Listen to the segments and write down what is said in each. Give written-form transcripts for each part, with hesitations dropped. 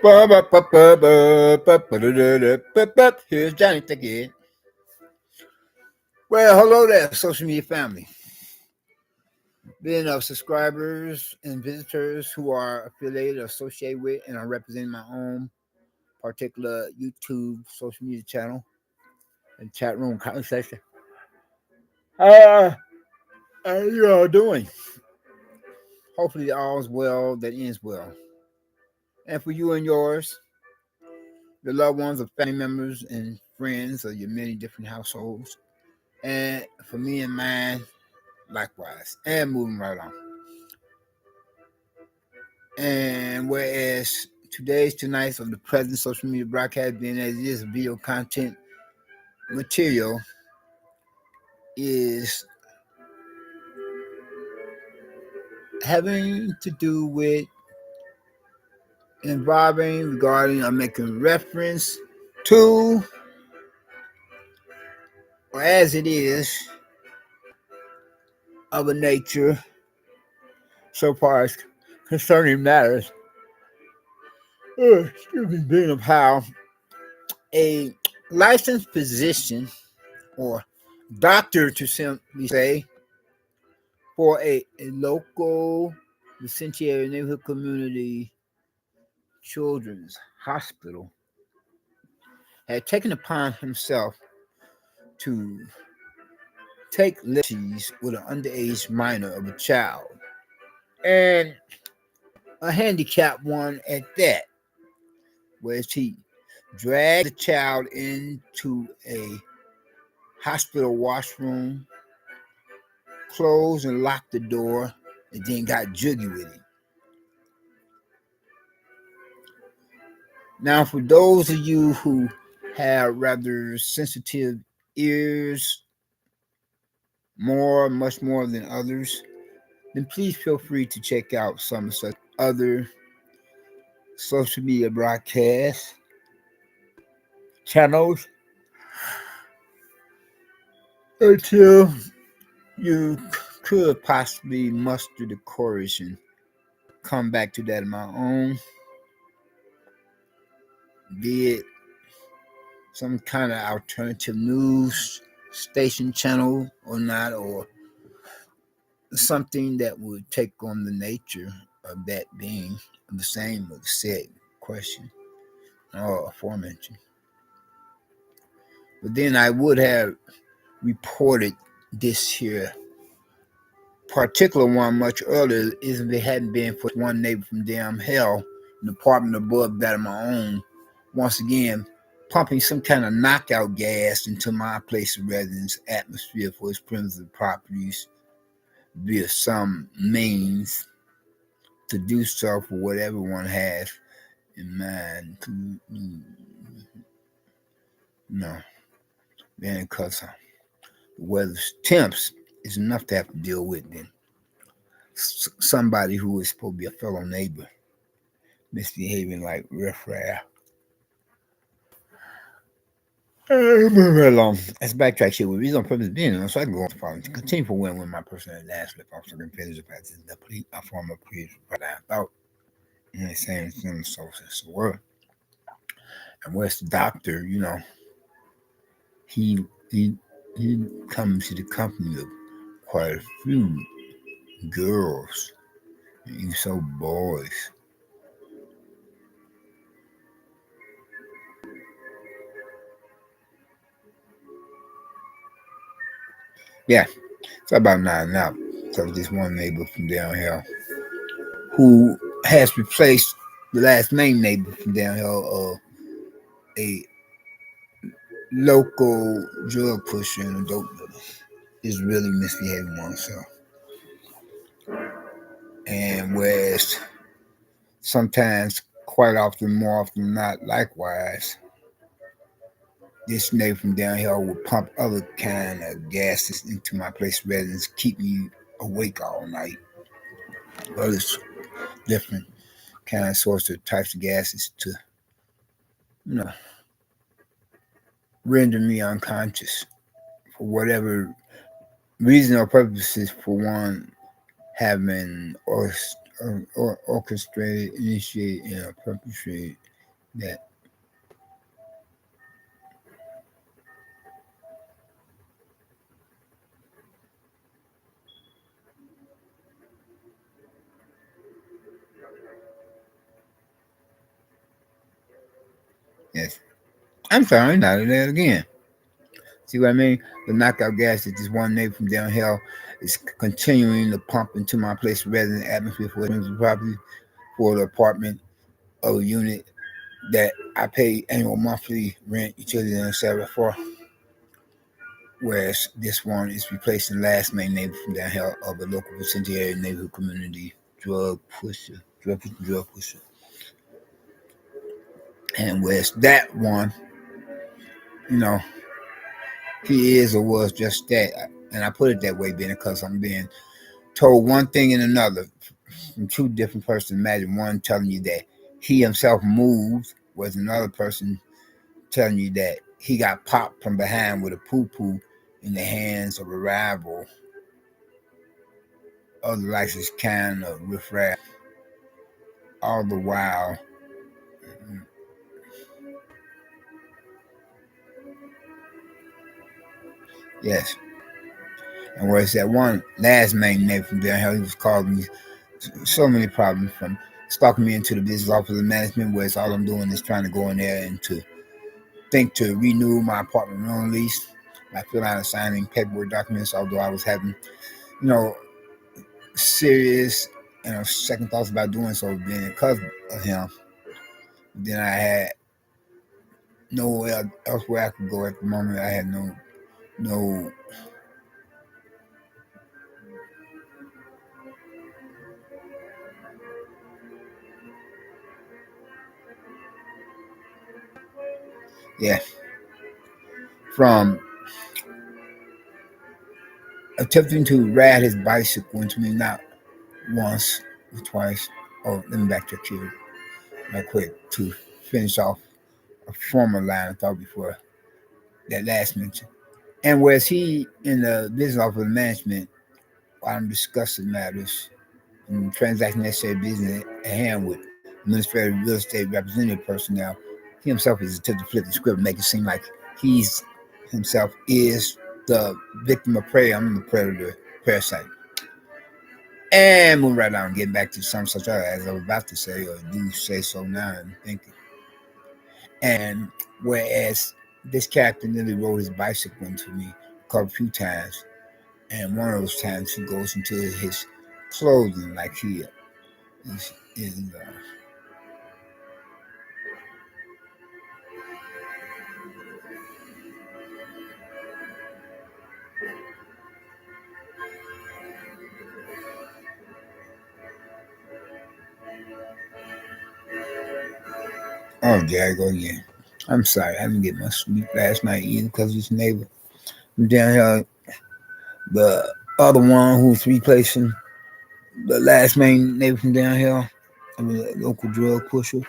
Here's Johnny again. Well, hello there, social media family. Being of subscribers and visitors who are affiliated or associated with, and are representing my own particular YouTube social media channel and chat room conversation. How you all doing? Hopefully, all's well that ends well. And for you and yours, your loved ones or family members and friends of your many different households. And for me and mine, likewise. And moving right on. And whereas tonight's of the present social media broadcast, being as it is video content material, is having to do with involving regarding or making reference to, or as it is, of a nature so far as concerning matters, being of how a licensed physician or doctor, to simply say, for a local Vicentiary neighborhood community children's hospital had taken upon himself to take liberties with an underage minor of a child, and a handicapped one at that, whereas he dragged the child into a hospital washroom, closed and locked the door, and then got jiggy with him. Now, for those of you who have rather sensitive ears, much more than others, then please feel free to check out some of such other social media broadcast channels until you could possibly muster the courage and come back to that of my own, be it some kind of alternative news station channel or not, or something that would take on the nature of that being the same or the said question or aforementioned. But then I would have reported this here particular one much earlier if it hadn't been for one neighbor from damn hell, an apartment above that of my own, once again pumping some kind of knockout gas into my place of residence atmosphere for his primitive properties via some means to do so for whatever one has in mind to no. Then because the weather's temps is enough to have to deal with, then somebody who is supposed to be a fellow neighbor misbehaving like riffraff. Moving along. Let's backtrack here. With reason on purpose being, so I can go on to follow. Continue for when my personal last slip off, so I can finish the practice the complete form of previous what I thought. And the same thing, so it's the word. And where's the doctor? He comes to the company of quite a few girls, and so boys. Yeah, it's about 9 now. So this one neighbor from down here who has replaced the last main neighbor from down here, a local drug pusher and a dope dealer, is really misbehaving oneself. And whereas sometimes, quite often, more often than not, likewise, this neighbor from down here will pump other kind of gases into my place of residence, keep me awake all night. Other different kind of sorts of types of gases to, render me unconscious for whatever reason or purposes, for one having orchestrated, initiated, and perpetrated Yeah. Yes. I'm sorry, not that again. See what I mean? The knockout gas that this one neighbor from down here is continuing to pump into my place of residence atmosphere for the property for the apartment or unit that I pay annual monthly rent, utilities, and etc. for. Whereas this one is replacing last main neighbor from down here of a local subsidiary neighborhood community drug pusher. And whereas that one, you know, he is or was just that. And I put it that way, being because I'm being told one thing and another from two different persons. Imagine one telling you that he himself moved, was another person telling you that he got popped from behind with a poo poo in the hands of a rival of the licensed kind of riffraff. All the while, yes. And whereas that one last main neighbor from down here, he was causing me so many problems from stalking me into the business office of management, where it's all I'm doing is trying to go in there and to think to renew my apartment loan lease. I fill out and signing paperwork documents, although I was having, you know, serious, second thoughts about doing so, being because of him. Then I had nowhere elsewhere I could go at the moment. I had no, yeah, from attempting to ride his bicycle into me, not once or twice. Oh, let me backtrack here real quick to finish off a former line of thought before that last mention. And whereas he in the business office of management, while I'm discussing matters and transacting necessary business at hand with administrative real estate representative personnel, he himself is attempting to flip the script and make it seem like he's himself is the victim of prey. I'm the predator, parasite. And move right on, getting back to some such other as I was about to say, or do say so now and thinking. And whereas this captain nearly rode his bicycle into me a few times, and one of those times he goes into his clothing like he is oh, there I go again. I'm sorry, I didn't get much sleep last night either because this neighbor from down here, the other one who's replacing the last main neighbor from down here, I mean, a local drug pusher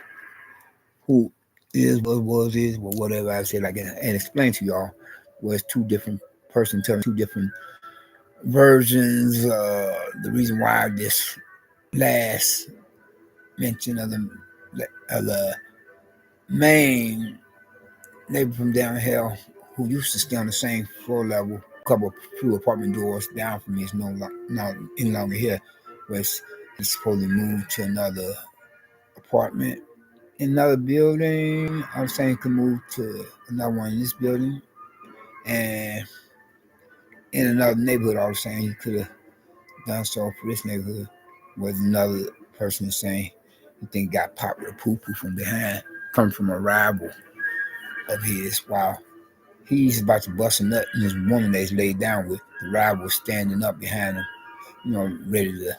who is what was is, but whatever I said, like and explain to y'all was two different person telling two different versions. The reason why this last mention of the main neighbor from down here who used to stay on the same floor level, couple few apartment doors down from me is no any longer here. Was he's supposed to move to another apartment in another building. I was saying he could move to another one in this building and in another neighborhood. I was saying he could have done so for this neighborhood. Was another person saying he think got popped with a poo poo from behind, coming from a rival of his. Wow. He's about to bust a nut, and this woman that he's laid down with, the rival standing up behind him, ready to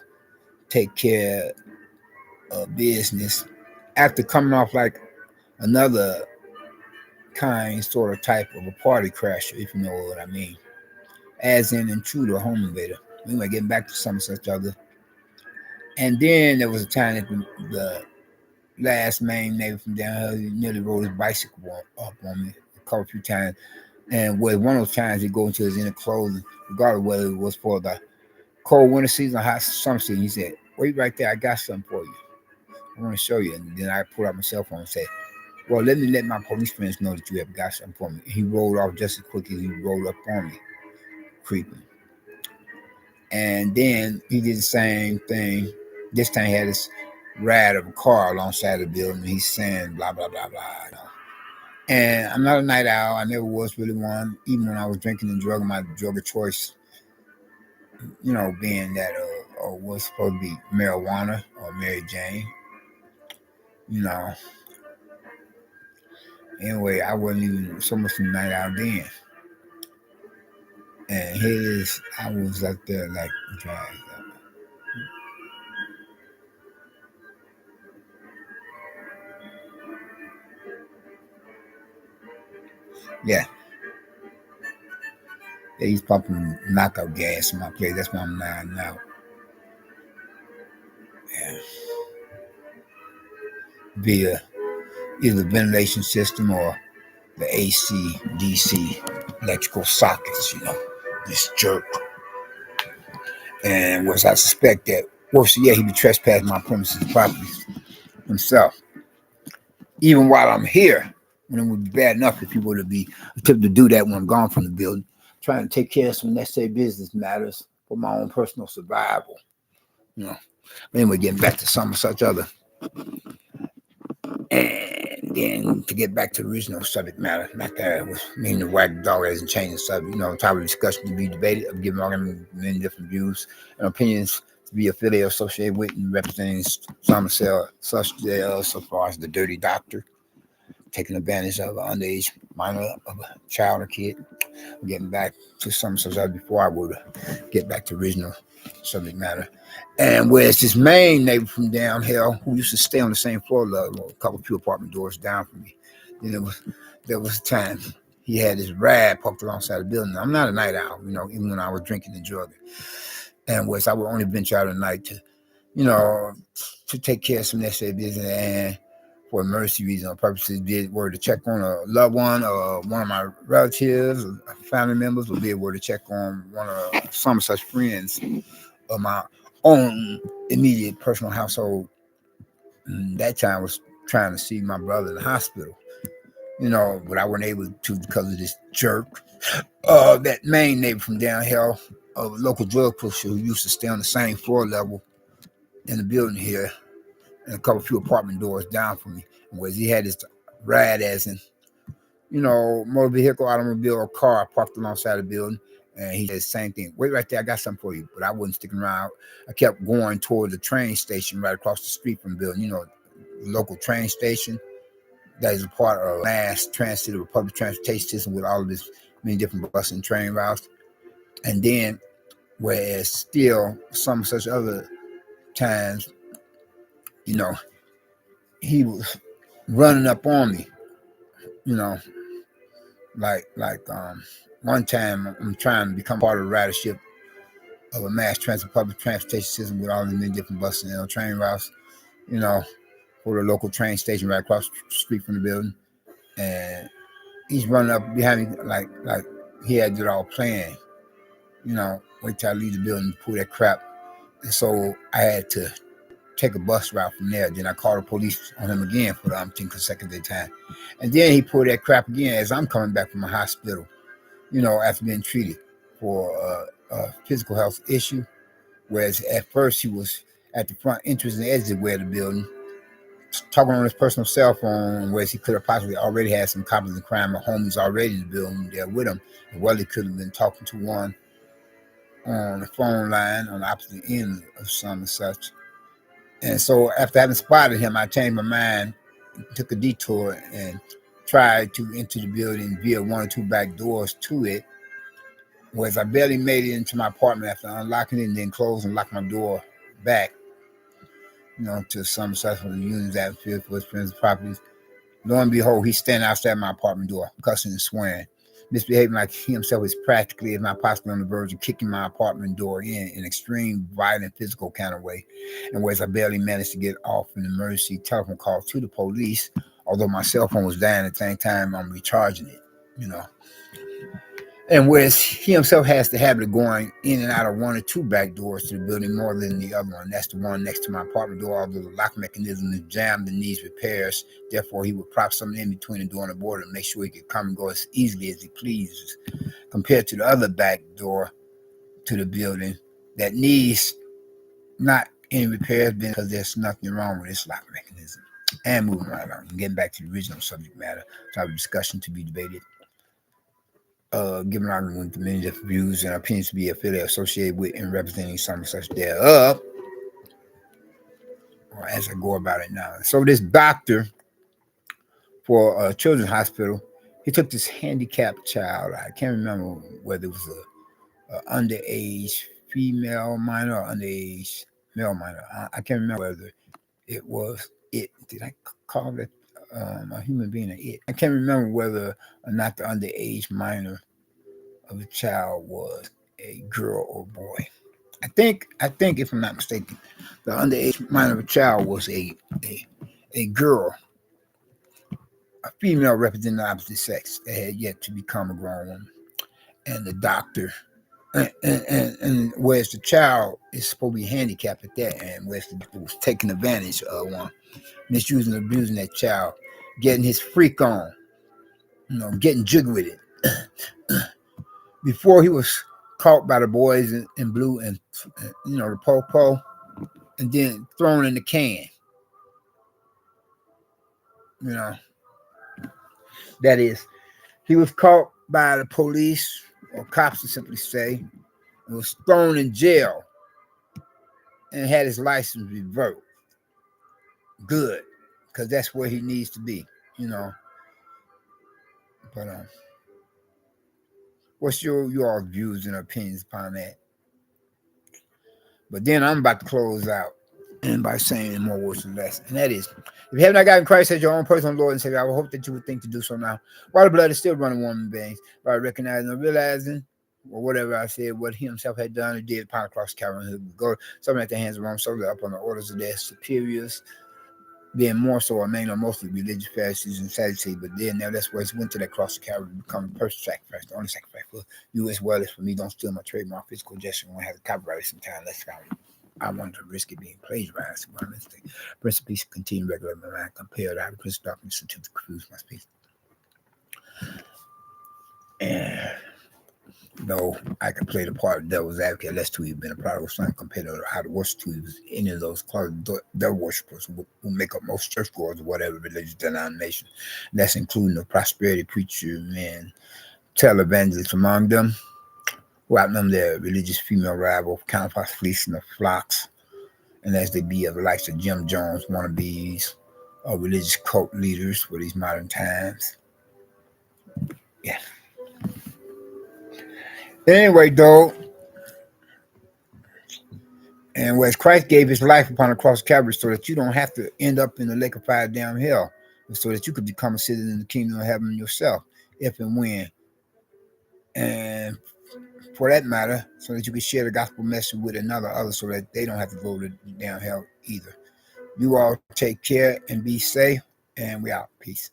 take care of business. After coming off like another kind, sort of type of a party crasher, if you know what I mean, as an intruder, home invader. Anyway, getting back to some such other. And then there was a time that the last main neighbor from down here nearly rode his bicycle up on me a couple few times. And with one of those times, he go into his inner clothing, regardless of whether it was for the cold winter season or hot summer season. He said, "Wait right there, I got something for you. I want to show you." And then I pulled out my cell phone and said, Well, let me let my police friends know that you have got something for me. He rolled off just as quick as he rolled up on me, creeping. And then he did the same thing. This time he had this ride of a car alongside the building. He's saying blah, blah, blah, blah. You know. And I'm not a night owl. I never was really one. Even when I was drinking and drugging, my drug of choice, you know, being that was supposed to be marijuana or Mary Jane. You know. Anyway, I wasn't even so much a night owl then. And I was up there like dragged up. Yeah. Yeah, he's pumping knockout gas in my place. That's why I'm lying out. Yeah. Via either ventilation system or the AC, DC, electrical sockets, you know, this jerk. And was I suspect that worse yet, he be trespassing my premises properties himself. Even while I'm here, when it would be bad enough if he were to be attempted to do that when I'm gone from the building, trying to take care of some necessary business matters for my own personal survival. You know. But anyway, getting back to some such other. And then to get back to the original subject matter, not that it was meaning to wag the dog hasn't changed the subject, you know, topic of discussion to be debated, of giving all them many different views and opinions to be affiliated, associated with, and representing some such so far as the dirty doctor, taking advantage of an underage minor of a child or kid. Getting back to some such other before I would get back to original subject matter. And where's this main neighbor from down here who used to stay on the same floor level, a couple few apartment doors down from me. Then there was a time he had his rad parked alongside the building. I'm not a night owl, you know, even when I was drinking and drugging. And I would only venture out at night to, you know, to take care of some necessary business and for emergency reasons or purposes, were to check on a loved one or one of my relatives or family members, or were to check on one of some such friends of my own immediate personal household. And that time was trying to see my brother in the hospital, you know, but I wasn't able to because of this jerk. That main neighbor from down here, a local drug pusher who used to stay on the same floor level in the building here, and a couple few apartment doors down from me, was he had his ride as in, you know, motor vehicle, automobile, or car parked alongside the building. And he said the same thing. Wait right there, I got something for you. But I wasn't sticking around. I kept going toward the train station right across the street from the building. You know, the local train station that is a part of mass transit or public transportation system with all of this many different bus and train routes. And then, whereas still some such other times, you know, he was running up on me, you know, like one time I'm trying to become part of the ridership of a mass transit public transportation system with all the many different buses and train routes, you know, for the local train station right across the street from the building. And he's running up behind me like he had it all planned, you know, wait till I leave the building to pull that crap. And so I had to take a bus route from there. Then I called the police on him again for the umpteenth consecutive time. And then he pulled that crap again as I'm coming back from the hospital, you know, after being treated for a physical health issue. Whereas at first he was at the front entrance and exit way of the building, talking on his personal cell phone, whereas he could have possibly already had some copies of crime or homies already in the building there with him. And well, he could have been talking to one on the phone line on the opposite end of some and such. And so after having spotted him, I changed my mind, took a detour, and tried to enter the building via one or two back doors to it. Whereas I barely made it into my apartment after unlocking it and then closed and locked my door back, you know, to some such of the units atmosphere for his friends' properties. Lo and behold, he's standing outside my apartment door, cussing and swearing, misbehaving like he himself is practically, if not possibly, on the verge of kicking my apartment door in extreme, violent, physical kind of way. And whereas I barely managed to get off an emergency telephone call to the police, although my cell phone was dying at the same time I'm recharging it, you know. And whereas he himself has the habit of going in and out of one or two back doors to the building more than the other one. That's the one next to my apartment door, although the lock mechanism is jammed and needs repairs. Therefore, he would prop something in between the door and the border to make sure he could come and go as easily as he pleases, compared to the other back door to the building that needs not any repairs because there's nothing wrong with its lock mechanism. And moving right along, getting back to the original subject matter, topic of discussion to be debated. Given argument with many different views and opinions to be affiliated, associated with, and representing some such thereof, or as I go about it now. So this doctor for a children's hospital, he took this handicapped child. I can't remember whether it was a underage female minor or underage male minor. I can't remember whether it was it. Did I call it a human being an it? I can't remember whether or not the underage minor of the child was a girl or boy. I think if I'm not mistaken, the underage minor of a child was a girl, a female representing the opposite sex that had yet to become a grown woman. And the doctor, and whereas the child is supposed to be handicapped at that, and whereas the doctor was taking advantage of one, misusing and abusing that child, getting his freak on, getting jiggy with it. Before he was caught by the boys in blue and the po-po, and then thrown in the can. That is, he was caught by the police or cops, to simply say, and was thrown in jail and had his license revoked. Good, because that's where he needs to be, But what's your views and opinions upon that? But then I'm about to close out, and by saying in more words or less, and that is, if you have not gotten Christ as your own personal Lord and Savior, I would hope that you would think to do so now, while the blood is still running warm in veins, by recognizing or realizing, or whatever I said, what he himself had done or did upon the cross of Calvary, who would go something at the hands of Rome, solely upon the orders of their superiors, being more so or mainly or mostly religious Pharisees and Sadducees. But then now that's where he went to that cross of Calvary to become the perfect sacrifice, the only sacrifice for you as well as for me. Don't steal my trademark physical gesture when I have to copyright sometime. I wanted to risk it being plagiarized. Prince of Peace continue regular my mind compared to how the Prince of Darkness to the confuse my speech. And though I can play the part of devil's advocate, lest to have been a prodigal son compared to how the worship to was any of those devil worshippers who make up most churchgoers or whatever religious denomination. And that's including the prosperity preacher and televangelists among them, who outnumber their religious female rival, counterparts fleecing the flocks, and as they be of the likes of Jim Jones wannabes or religious cult leaders for these modern times. Yeah. Anyway, though, and whereas Christ gave his life upon the cross of Calvary so that you don't have to end up in the lake of fire down hell, so that you could become a citizen in the kingdom of heaven yourself, if and when. And for that matter, so that you can share the gospel message with others so that they don't have to go to down hell either. You all take care and be safe, and we out. Peace.